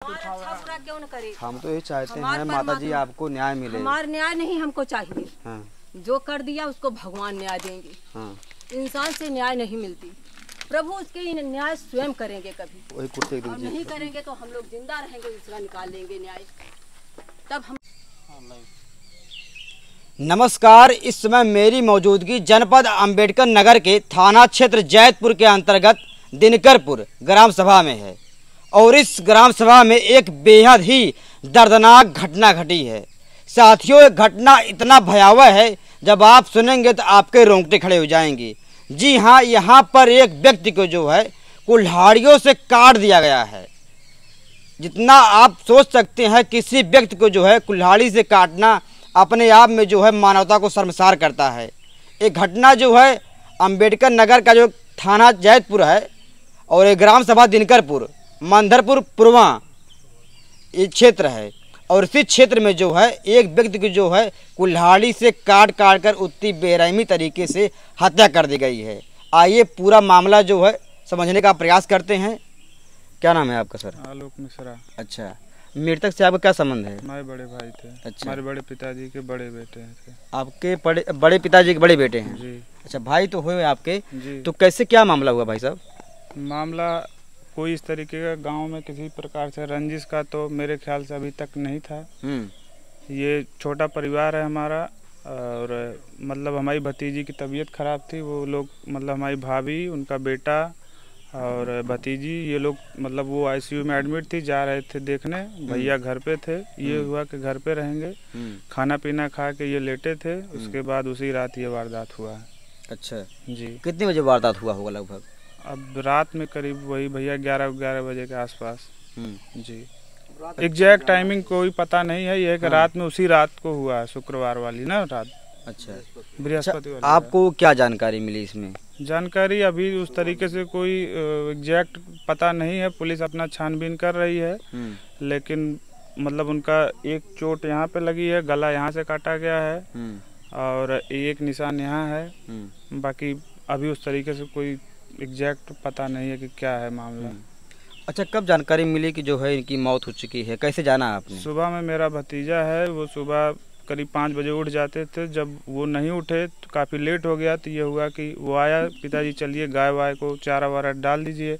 अच्छा क्यों न करे। हम तो ये चाहते हैं माता जी आपको न्याय मिले। हमारा न्याय नहीं हमको चाहिए। हाँ। जो कर दिया उसको भगवान न्याय देंगे। हाँ। इंसान से न्याय नहीं मिलती, प्रभु उसके न्याय स्वयं करेंगे। कभी वही कुर्ते और नहीं करेंगे तो हम लोग जिंदा रहेंगे, दूसरा निकाल लेंगे न्याय, तब हम। नमस्कार, इस समय मेरी मौजूदगी जनपद अंबेडकर नगर के थाना क्षेत्र जैतपुर के अंतर्गत दिनकरपुर ग्राम सभा में है और इस ग्राम सभा में एक बेहद ही दर्दनाक घटना घटी है। साथियों, ये घटना इतना भयावह है, जब आप सुनेंगे तो आपके रोंगटे खड़े हो जाएंगे। जी हाँ, यहाँ पर एक व्यक्ति को जो है कुल्हाड़ियों से काट दिया गया है। जितना आप सोच सकते हैं, किसी व्यक्ति को जो है कुल्हाड़ी से काटना अपने आप में जो है मानवता को शर्मसार करता है। एक घटना जो है अंबेडकर नगर का जो थाना जैतपुर है और एक ग्राम सभा दिनकरपुर मंदरपुर पूर्वा ये क्षेत्र है और इसी क्षेत्र में जो है एक व्यक्ति की जो है कुल्हाड़ी से काट कर उतनी बेरहमी तरीके से हत्या कर दी गई है। आइए पूरा मामला जो है समझने का प्रयास करते हैं। क्या नाम है आपका सर? आलोक मिश्रा। अच्छा, मृतक से आपका क्या संबंध है? हमारे बड़े भाई थे। अच्छा, हमारे बड़े पिताजी के बड़े बेटे थे। आपके बड़े पिताजी के बड़े बेटे हैं जी। अच्छा, भाई तो हुए आपके जी। तो कैसे क्या मामला हुआ भाई साहब? मामला कोई इस तरीके का गांव में किसी प्रकार से रंजिश का तो मेरे ख्याल से अभी तक नहीं था। ये छोटा परिवार है हमारा और मतलब हमारी भतीजी की तबीयत खराब थी। वो लोग मतलब हमारी भाभी, उनका बेटा और भतीजी, ये लोग मतलब वो आईसीयू में एडमिट थी, जा रहे थे देखने। भैया घर पे थे। ये हुआ कि घर पे रहेंगे, खाना पीना खा के ये लेटे थे। उसके बाद उसी रात ये वारदात हुआ है। अच्छा जी। कितने बजे वारदात हुआ होगा लगभग? अब रात में करीब वही भैया 11 बजे के आसपास। जी। एग्जैक्ट टाइमिंग कोई पता नहीं है, ये कि रात में उसी रात को हुआ है, शुक्रवार वाली ना रात। अच्छा, बृहस्पति वाली। आपको क्या जानकारी मिली इसमें? जानकारी अभी उस तरीके से कोई एग्जैक्ट पता नहीं है। पुलिस अपना छानबीन कर रही है, लेकिन मतलब उनका एक चोट यहाँ पे लगी है, गला यहाँ से काटा गया है और एक निशान यहाँ है। बाकी अभी उस तरीके से कोई एग्जैक्ट पता नहीं है कि क्या है मामला। अच्छा, कब जानकारी मिली कि जो है इनकी मौत हो चुकी है? कैसे जाना आपने? सुबह में मेरा भतीजा है, वो सुबह करीब 5 बजे उठ जाते थे। जब वो नहीं उठे तो काफ़ी लेट हो गया, तो ये हुआ कि वो आया, पिताजी चलिए गाय वाय को चारा वारा डाल दीजिए।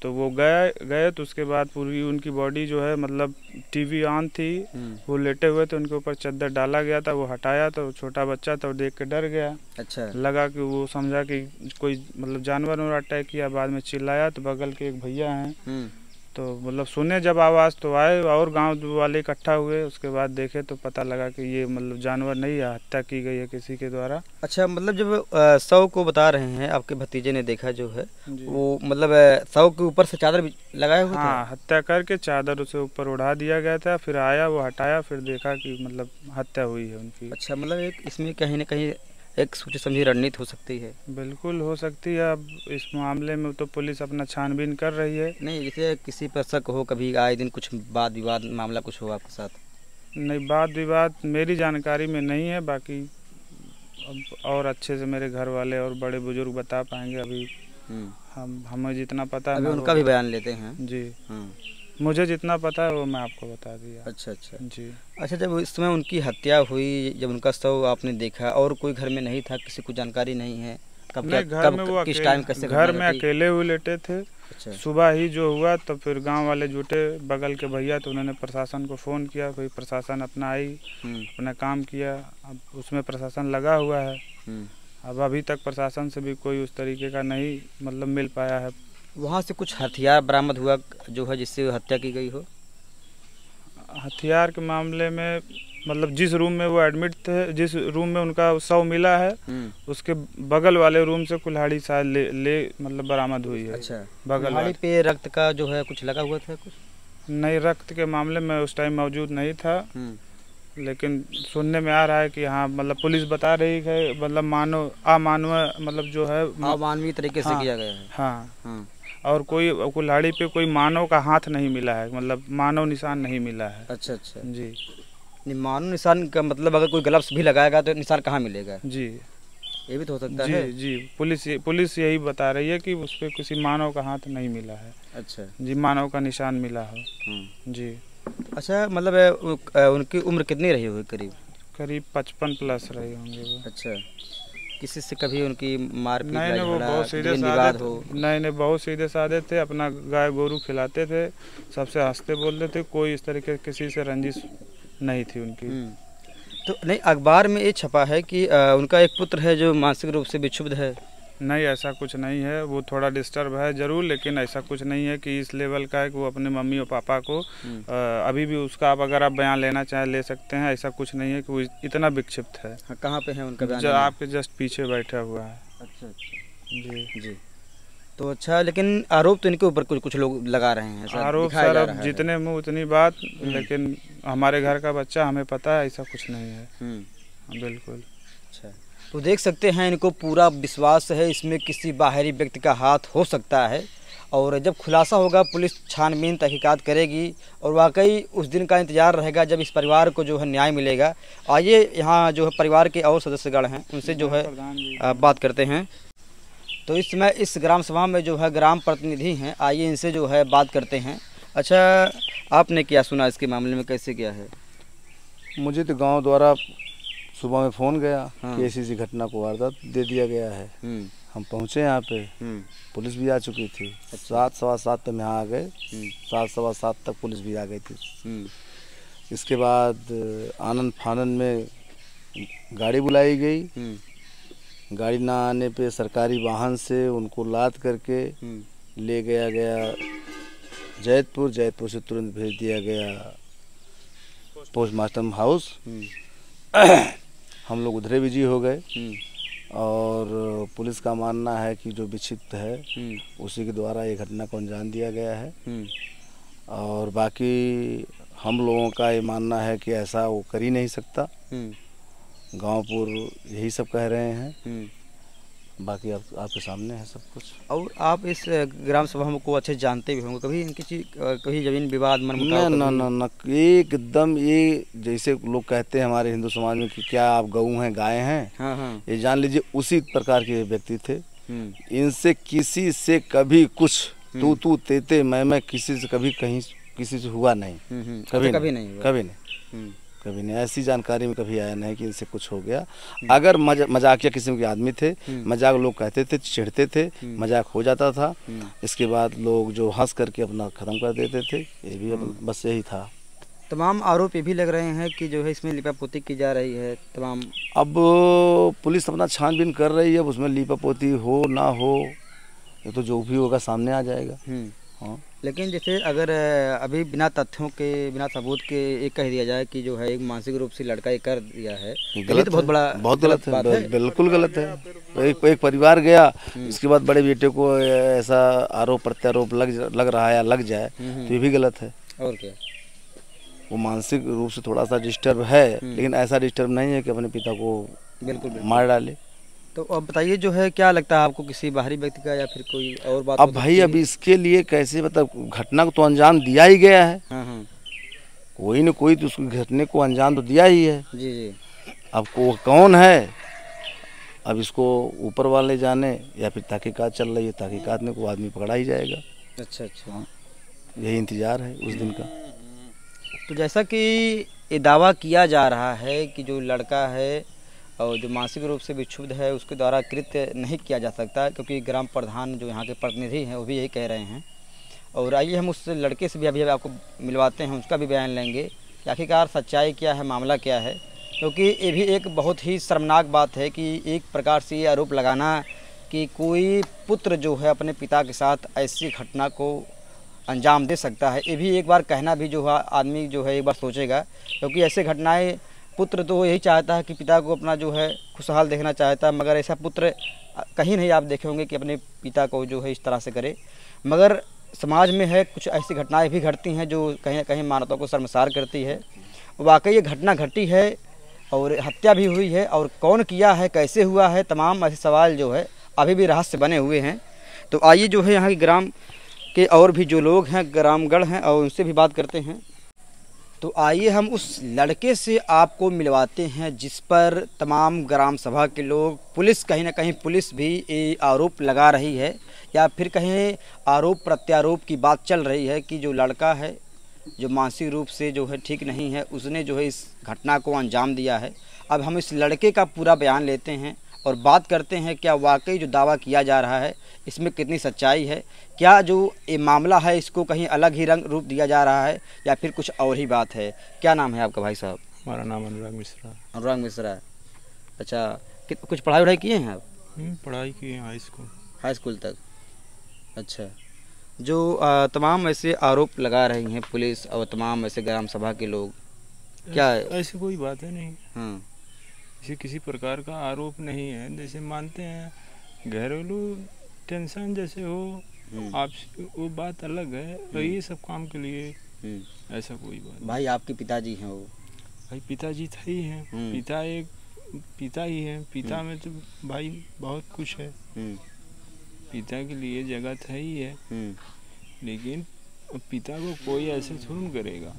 तो वो गए तो उसके बाद पूरी उनकी बॉडी जो है मतलब टीवी ऑन थी, वो लेटे हुए थे, उनके ऊपर चद्दर डाला गया था। वो हटाया तो छोटा बच्चा था, वो देख के डर गया। अच्छा, लगा कि वो समझा कि कोई मतलब जानवर ने अटैक किया। बाद में चिल्लाया तो बगल के एक भैया हैं तो मतलब सुने जब आवाज़ तो आए और गांव वाले इकट्ठा हुए। उसके बाद देखे तो पता लगा कि ये मतलब जानवर नहीं है, हत्या की गई है किसी के द्वारा। अच्छा, मतलब जब शव को बता रहे हैं आपके भतीजे ने देखा जो है वो मतलब शव के ऊपर से चादर लगाया हुआ था? हाँ, हत्या करके चादर उसे ऊपर उड़ा दिया गया था। फिर आया, वो हटाया, फिर देखा कि मतलब हत्या हुई है उनकी। अच्छा, मतलब एक इसमें कहीं ना कहीं एक सोची समझी रणनीति हो सकती है। बिल्कुल हो सकती है। अब इस मामले में तो पुलिस अपना छानबीन कर रही है। नहीं, जैसे किसी पर शक हो, कभी आए दिन कुछ वाद विवाद मामला कुछ हो आपके साथ? नहीं, वाद विवाद मेरी जानकारी में नहीं है। बाकी अब और अच्छे से मेरे घर वाले और बड़े बुजुर्ग बता पाएंगे। अभी हमें जितना पता है उनका भी बयान लेते हैं। जी। मुझे जितना पता है वो मैं आपको बता दिया। अच्छा अच्छा जी। अच्छा, जब इस समय उनकी हत्या हुई, जब उनका शव आपने देखा और कोई घर में नहीं था, किसी को जानकारी नहीं है कब किस टाइम कैसे? घर में अकेले हुए लेटे थे। अच्छा। सुबह ही जो हुआ तो फिर गांव वाले जुटे, बगल के भैया, तो उन्होंने प्रशासन को फ़ोन किया। फिर प्रशासन अपना आई, अपना काम किया। अब उसमें प्रशासन लगा हुआ है। अब अभी तक प्रशासन से भी कोई उस तरीके का नहीं मतलब मिल पाया है। वहाँ से कुछ हथियार बरामद हुआ जो है जिससे हत्या की गई हो? हथियार के मामले में मतलब जिस रूम में वो एडमिट थे, जिस रूम में उनका शव मिला है, उसके बगल वाले रूम से कुल्हाड़ी शायद ले मतलब बरामद हुई है। अच्छा, कुल्हाड़ी पे रक्त का जो है कुछ लगा हुआ था? कुछ नहीं, रक्त के मामले में उस टाइम मौजूद नहीं था, लेकिन सुनने में आ रहा है कि हाँ मतलब पुलिस बता रही है मतलब अमानवीय मतलब जो है अमानवीय तरीके से किया गया है। हाँ। और कोई कुल्हाड़ी पे कोई मानव का हाथ नहीं मिला है, मतलब मानव निशान नहीं मिला है। अच्छा अच्छा जी। मानव निशान का मतलब अगर कोई ग्लव्स भी लगाएगा तो निशान कहाँ मिलेगा? जी। ये भी तो हो सकता जी है। जी, पुलिस यही बता रही है कि उस पर किसी मानव का हाथ नहीं मिला है। अच्छा जी, मानव का निशान मिला हो। जी, अच्छा, मतलब उनकी उम्र कितनी रही होगी करीब? करीब 55 प्लस रहे होंगे वो। अच्छा, किसी से कभी उनकी मारपीट नहीं नहीं, वो झगड़ा बहुत सीधे जमीन साधे विवाद हो? नहीं नहीं, बहुत सीधे साधे थे, अपना गाय गोरू खिलाते थे, सबसे हंसते बोलते थे, कोई इस तरीके किसी से रंजिश नहीं थी उनकी। तो नहीं, अखबार में ये छपा है कि उनका एक पुत्र है जो मानसिक रूप से विक्षुब्ध है। नहीं, ऐसा कुछ नहीं है, वो थोड़ा डिस्टर्ब है जरूर, लेकिन ऐसा कुछ नहीं है कि इस लेवल का है कि वो अपने मम्मी और पापा को अभी भी उसका आप अगर आप बयान लेना चाहें ले सकते हैं। ऐसा कुछ नहीं है कि वो इतना विक्षिप्त है। हाँ, कहाँ पे है उनका बयान? जो आपके जस्ट पीछे बैठा हुआ है। अच्छा जी जी। तो अच्छा, लेकिन आरोप तो इनके ऊपर कुछ लोग लगा रहे हैं, ऐसा आरोप दिखाया सर जा अब रहा है। जितने मुँह उतनी बात, लेकिन हमारे घर का बच्चा, हमें पता है ऐसा कुछ नहीं है। बिल्कुल। अच्छा, तो देख सकते हैं इनको पूरा विश्वास है इसमें किसी बाहरी व्यक्ति का हाथ हो सकता है, और जब खुलासा होगा पुलिस छानबीन तहकीकात करेगी और वाकई उस दिन का इंतज़ार रहेगा जब इस परिवार को जो है न्याय मिलेगा। आइए यहाँ जो है परिवार के और सदस्यगण हैं उनसे जो है बात करते हैं। तो इस समय इस ग्राम सभा में जो है ग्राम प्रतिनिधि हैं, आइए इनसे जो है बात करते हैं। अच्छा, आपने क्या सुना इसके मामले में, कैसे क्या है? मुझे तो गांव द्वारा सुबह में फ़ोन गया हाँ। कि ऐसी घटना को वारदात दे दिया गया है। हम पहुंचे यहाँ पे, पुलिस भी आ चुकी थी। 7 सवा 7 तक यहाँ आ गए, 7 सवा 7 तक पुलिस भी आ गई थी। इसके बाद आनंद फानंद में गाड़ी बुलाई गई। गाड़ी ना आने पे सरकारी वाहन से उनको लाद करके ले गया जैतपुर से तुरंत भेज दिया गया पोस्टमार्टम हाउस। हम लोग उधरे बिजी हो गए, और पुलिस का मानना है कि जो विक्षिप्त है उसी के द्वारा ये घटना को अंजाम दिया गया है। और बाकी हम लोगों का ये मानना है कि ऐसा वो कर ही नहीं सकता। गांवपुर यही सब कह रहे हैं, बाकी आपके सामने है सब कुछ। और आप इस ग्राम सभा को अच्छे जानते भी होंगे, कभी इनकी चीज कभी जमीन विवाद मनमुटाव? ना, एकदम ये जैसे लोग कहते हैं हमारे हिंदू समाज में कि क्या आप गऊ हैं, गाय हैं। हाँ। ये जान लीजिए उसी प्रकार के व्यक्ति थे। इनसे किसी से कभी कुछ तू तेते मैं किसी से कभी कहीं किसी से हुआ नहीं। कभी नहीं। ऐसी जानकारी में कभी आया नहीं कि इनसे कुछ हो गया। अगर मजाकिया किस्म के आदमी थे, मजाक लोग कहते थे, चिढ़ते थे, मजाक हो जाता था, इसके बाद लोग जो हंस करके अपना ख़त्म कर देते थे। ये भी बस यही था। तमाम आरोप ये भी लग रहे हैं कि जो है इसमें लिपापोती की जा रही है तमाम। अब पुलिस अपना छानबीन कर रही है, अब उसमें लिपापोती हो ना हो ये तो जो भी होगा सामने आ जाएगा। हाँ, लेकिन जैसे अगर अभी बिना तथ्यों के, बिना सबूत के ये कह दिया जाए कि जो है एक मानसिक रूप से लड़का ये कर दिया है, गलत, तो बहुत गलत है। बिल्कुल गलत है। एक परिवार गया, इसके बाद बड़े बेटे को ऐसा आरोप प्रत्यारोप लग रहा है या लग जाए तो ये भी गलत है। और क्या, वो मानसिक रूप से थोड़ा सा डिस्टर्ब है, लेकिन ऐसा डिस्टर्ब नहीं है कि अपने पिता को बिल्कुल मार डाले। तो अब बताइए जो है क्या लगता है आपको, किसी बाहरी व्यक्ति का या फिर कोई और बात? अब भाई अब इसके लिए कैसे, मतलब घटना को तो अंजाम दिया ही गया है। हाँ। कोई न कोई तो उसको घटने को अंजाम तो दिया ही है। जी। अब कौन है, अब इसको ऊपर वाले जाने या फिर तहकीकात चल रही है, तहकीकात में कोई आदमी पकड़ा ही जाएगा। अच्छा। हाँ, यही इंतजार है उस दिन का। तो जैसा कि ये दावा किया जा रहा है कि जो लड़का है और जो मानसिक रूप से विक्षुब्ध है उसके द्वारा कृत्य नहीं किया जा सकता, क्योंकि ग्राम प्रधान जो यहाँ के प्रतिनिधि हैं वो भी यही कह रहे हैं। और आइए हम उस लड़के से भी अभी आपको मिलवाते हैं, उसका भी बयान लेंगे कि आखिरकार सच्चाई क्या है, मामला क्या है। क्योंकि ये भी एक बहुत ही शर्मनाक बात है कि एक प्रकार से ये आरोप लगाना कि कोई पुत्र जो है अपने पिता के साथ ऐसी घटना को अंजाम दे सकता है, ये भी एक बार कहना भी जो है आदमी जो है एक बार सोचेगा। क्योंकि ऐसे घटनाएं, पुत्र तो यही चाहता है कि पिता को अपना जो है खुशहाल देखना चाहता है, मगर ऐसा पुत्र कहीं नहीं आप देखे होंगे कि अपने पिता को जो है इस तरह से करे। मगर समाज में है कुछ ऐसी घटनाएं भी घटती हैं जो कहीं ना कहीं मानवता को शर्मसार करती है। वाकई ये घटना घटी है और हत्या भी हुई है, और कौन किया है, कैसे हुआ है, तमाम ऐसे सवाल जो है अभी भी रहस्य बने हुए हैं। तो आइए जो है यहाँ के ग्राम के और भी जो लोग हैं, ग्रामगढ़ हैं, और उनसे भी बात करते हैं। तो आइए हम उस लड़के से आपको मिलवाते हैं जिस पर तमाम ग्राम सभा के लोग, पुलिस कहीं ना कहीं पुलिस भी ये आरोप लगा रही है या फिर कहीं आरोप प्रत्यारोप की बात चल रही है कि जो लड़का है जो मानसिक रूप से जो है ठीक नहीं है, उसने जो है इस घटना को अंजाम दिया है। अब हम इस लड़के का पूरा बयान लेते हैं और बात करते हैं क्या वाकई जो दावा किया जा रहा है इसमें कितनी सच्चाई है, क्या जो ये मामला है इसको कहीं अलग ही रंग रूप दिया जा रहा है या फिर कुछ और ही बात है। क्या नाम है आपका भाई साहब? हमारा नाम अनुराग मिश्रा। अनुराग मिश्रा। अच्छा, कुछ पढ़ाई वढ़ाई किए हैं आप? पढ़ाई की है हाई स्कूल तक। अच्छा, जो तमाम ऐसे आरोप लगा रही हैं पुलिस और तमाम ऐसे ग्राम सभा के लोग, क्या ऐसी कोई बात है नहीं। हाँ, इसे किसी प्रकार का आरोप नहीं है। जैसे मानते हैं घरेलू टेंशन जैसे हो आप, वो बात अलग है। और ये सब काम के लिए ऐसा कोई बात। भाई आपके पिताजी हैं वो? भाई पिताजी था ही हैं। पिता एक पिता ही है। पिता में तो भाई बहुत कुछ है। पिता के लिए जगत है ही है, लेकिन पिता को कोई ऐसे थोड़ा करेगा।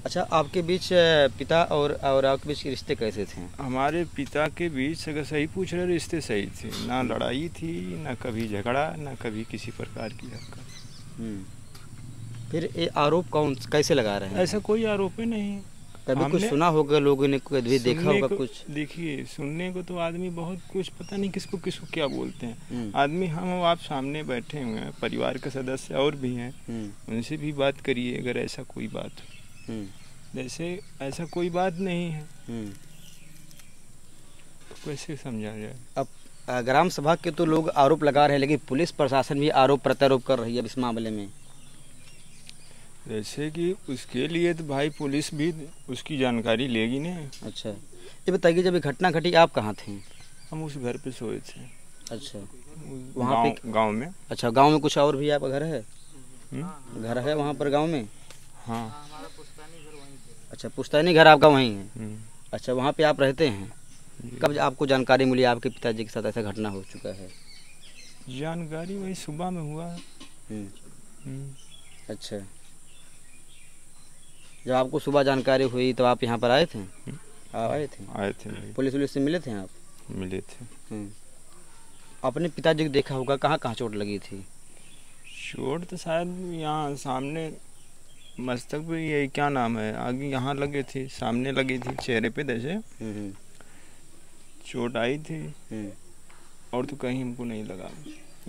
अच्छा, आपके बीच पिता और आपके बीच के रिश्ते कैसे थे? हमारे पिता के बीच अगर सही पूछ रहे रिश्ते सही थे, ना लड़ाई थी, ना कभी झगड़ा, ना कभी किसी प्रकार की हरकत। फिर ये आरोप कौन कैसे लगा रहे हैं? ऐसा कोई आरोप ही नहीं। कभी कुछ सुना होगा लोगों ने, कभी देखा होगा कुछ? देखिए, सुनने को तो आदमी बहुत कुछ, पता नहीं किसको किसको क्या बोलते हैं। आदमी हम आप सामने बैठे हुए हैं, परिवार के सदस्य और भी हैं, उनसे भी बात करिए अगर ऐसा कोई बात हो। जैसे ऐसा कोई बात नहीं है तो कैसे समझा जाए? अब ग्राम सभा के तो लोग आरोप लगा रहे हैं, लेकिन पुलिस प्रशासन भी आरोप प्रत्यारोप कर रही है इस मामले में। जैसे कि उसके लिए तो भाई पुलिस भी उसकी जानकारी लेगी ना। अच्छा, ये बताइए जब ये घटना घटी आप कहाँ थे? हम उस घर पे सोए थे। अच्छा, वहाँ पे गांव में? अच्छा, गांव में कुछ और भी आपका घर है? घर है वहाँ पर गांव में? हाँ। अच्छा, पुश्तैनी घर आपका वहीं है? अच्छा, वहाँ पे आप रहते हैं? कब आपको जानकारी मिली आपके पिताजी के साथ ऐसा घटना हो चुका है? जानकारी वही सुबह में हुआ। अच्छा, जब आपको सुबह जानकारी हुई तो आप यहाँ पर आए थे? आए थे। पुलिस से मिले थे आप? मिले थे। अपने पिताजी को देखा होगा, कहाँ कहाँ चोट लगी थी? चोट तो शायद यहाँ सामने मस्तक पे, ये क्या नाम है, आगे यहाँ लगे थी, सामने लगी थी, चेहरे पे जैसे चोट आई थी। और तो कहीं हमको नहीं लगा।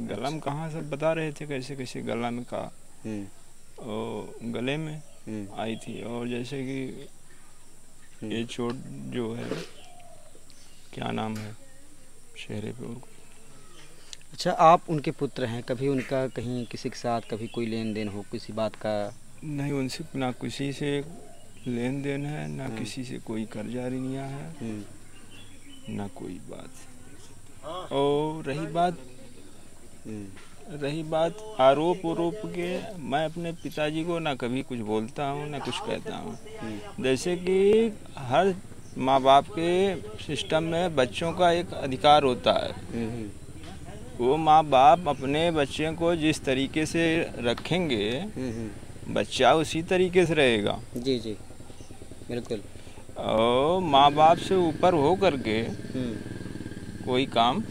गला में कहाँ सब बता रहे थे कैसे कैसे गला में कहा, और गले में आई थी। और जैसे कि ये चोट जो है क्या नाम है चेहरे पे। और अच्छा, आप उनके पुत्र हैं, कभी उनका कहीं किसी के साथ कभी कोई लेन देन हो किसी बात का? नहीं, उनसे ना किसी से लेन देन है, ना किसी से कोई कर्जारी नहीं है, ना कोई बात। और रही बात आरोप के, मैं अपने पिताजी को ना कभी कुछ बोलता हूँ ना कुछ कहता हूँ। जैसे कि हर माँ बाप के सिस्टम में बच्चों का एक अधिकार होता है। वो माँ बाप अपने बच्चे को जिस तरीके से रखेंगे बच्चा उसी तरीके से रहेगा। जी जी, बिल्कुल। और माँ बाप से ऊपर हो करके कोई काम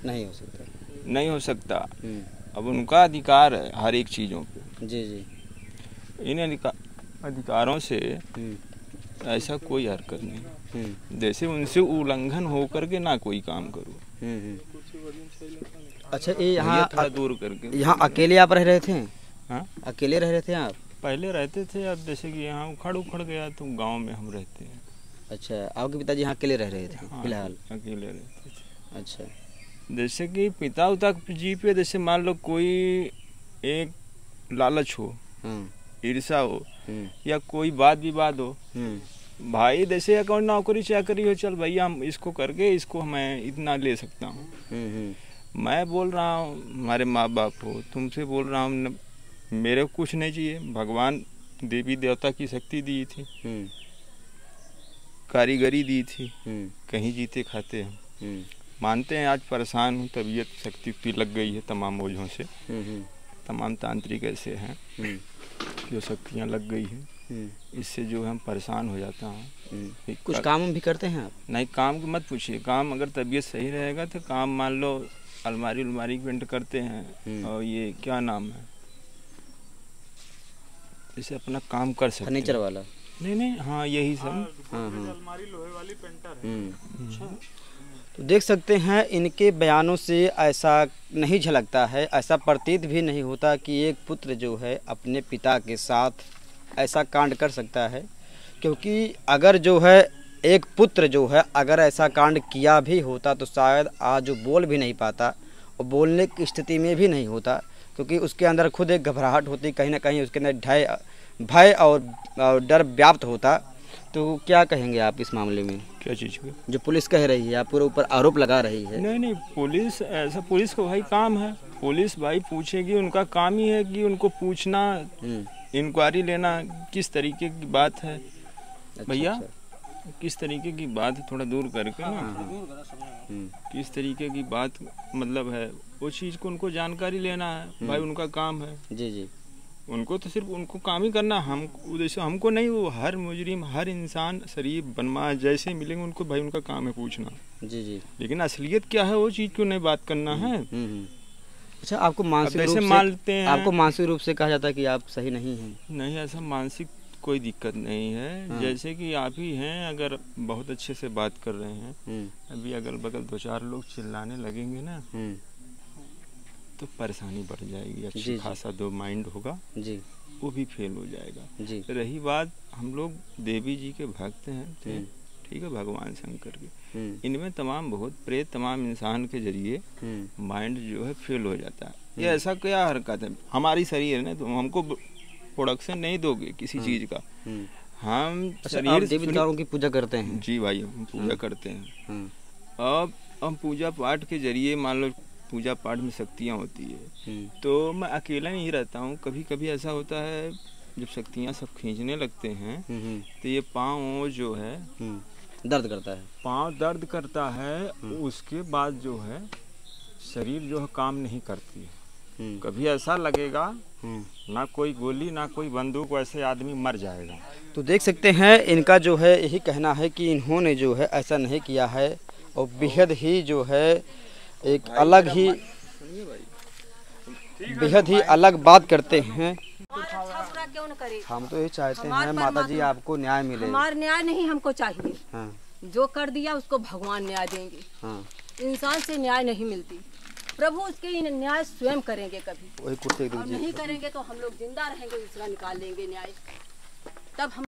नहीं हो सकता। अब उनका अधिकार है हर एक चीज़ों पे। जी जी, इन अधिकारों से ऐसा कोई हरकत नहीं, जैसे उनसे उल्लंघन हो करके ना कोई काम करो। अच्छा, ये यहाँ थोड़ा दूर करके। यहाँ अकेले आप रह रहे थे? हाँ, अकेले रह रहे थे आप? पहले रहते थे, अब जैसे कि यहाँ उखड़ गया तो गांव में हम रहते हैं। अच्छा, आपके पिताजी यहाँ अकेले रह रहे थे? हाँ, फिलहाल अकेले रहते थे। अच्छा, जैसे कि पिता उता जी पे जैसे मान लो कोई एक लालच हो, ईर्षा हो, या कोई बात विवाद हो, भाई जैसे अकाउंट नौकरी चाकरी हो, चल भैया हम इसको करके इसको मैं इतना ले सकता हूँ। मैं बोल रहा हूँ हमारे माँ बाप हो, तुमसे बोल रहा हूँ मेरे को कुछ नहीं चाहिए। भगवान देवी देवता की शक्ति दी थी, कारीगरी दी थी, कहीं जीते खाते हैं। मानते हैं आज परेशान हूँ, तबीयत शक्ति लग गई है तमाम बोझों से, तमाम तांत्रिक ऐसे हैं जो शक्तियाँ लग गई हैं। इससे जो है हम परेशान हो जाता हूँ। कुछ काम भी करते हैं आप? नहीं, काम की मत पूछिए। काम अगर तबीयत सही रहेगा तो काम, मान लो अलमारी उलमारी पेंट करते हैं, और ये क्या नाम है, इसे अपना काम कर सकते हैं। फर्नीचर वाला? नहीं, हाँ यही सब। अलमारी लोहे वाली पेंटर है। अच्छा। तो देख सकते हैं इनके बयानों से ऐसा नहीं झलकता है, ऐसा प्रतीत भी नहीं होता कि एक पुत्र जो है अपने पिता के साथ ऐसा कांड कर सकता है। क्योंकि अगर जो है एक पुत्र जो है अगर ऐसा कांड किया भी होता तो शायद आज वो बोल भी नहीं पाता और बोलने की स्थिति में भी नहीं होता, क्योंकि उसके अंदर खुद एक घबराहट होती, कहीं ना कहीं उसके अंदर भय और डर व्याप्त होता। तो क्या कहेंगे आप इस मामले में? क्या चीज़ को? जो पुलिस कह रही है, आप पूरे ऊपर आरोप लगा रही है। नहीं, पुलिस ऐसा, पुलिस का भाई काम है, पुलिस भाई पूछेगी, उनका काम ही है कि उनको पूछना, इंक्वायरी लेना किस तरीके की बात है। भैया किस तरीके की बात है, थोड़ा दूर करके ना, किस तरीके की बात मतलब है, वो चीज़ को उनको जानकारी लेना है भाई, उनका काम है। जी। उनको तो सिर्फ उनको काम ही करना, हम जैसे हमको नहीं, वो हर मुजरिम, हर इंसान, शरीफ बनमाश जैसे मिलेंगे उनको भाई उनका काम है पूछना। जी। लेकिन असलियत क्या है वो चीज़ क्यों नहीं बात करना है। अच्छा, आपको मानसिक रूप से मानते हैं, आपको मानसिक रूप से कहा जाता है कि आप सही नहीं हैं? नहीं, ऐसा मानसिक कोई दिक्कत नहीं है। जैसे कि आप ही हैं, अगर बहुत अच्छे से बात कर रहे हैं, अभी अगल बगल 2-4 लोग चिल्लाने लगेंगे ना तो परेशानी बढ़ जाएगी। अच्छी खासा दो माइंड होगा जी, वो भी फेल हो जाएगा जी। रही बात, हम लोग देवी जी के भक्त हैं, ठीक है, भगवान शंकर के, इनमें तमाम भूत प्रेत, तमाम इंसान के जरिए माइंड जो है फेल हो जाता है। ये ऐसा क्या हरकत है, हमारी शरीर है, तो हमको प्रोडक्शन नहीं दोगे किसी चीज का। हम शरीर देवी देवताओं की पूजा करते हैं जी भाई, हम पूजा करते हैं। अब हम पूजा पाठ के जरिए, मान लो पूजा पाठ में शक्तियाँ होती है, तो मैं अकेला नहीं रहता हूँ। कभी कभी ऐसा होता है जब शक्तियाँ सब खींचने लगते हैं तो ये पाँव जो है दर्द करता है, पाँव दर्द करता है। उसके बाद जो है शरीर जो है काम नहीं करती है। कभी ऐसा लगेगा ना कोई गोली ना कोई बंदूक, वैसे आदमी मर जाएगा। तो देख सकते हैं इनका जो है यही कहना है कि इन्होंने जो है ऐसा नहीं किया है, और बेहद ही जो है एक अलग ही बेहद ही अलग बात करते हैं। क्यों न करे? हम तो ये चाहते हैं माता जी आपको न्याय मिले। हमारा न्याय नहीं हमको चाहिए। जो कर दिया उसको भगवान न्याय देंगे। इंसान से न्याय नहीं मिलती, प्रभु उसके न्याय स्वयं करेंगे। कभी वही कुर्ते नहीं करेंगे तो हम लोग जिंदा रहेंगे, दूसरा निकाल लेंगे न्याय। तब हम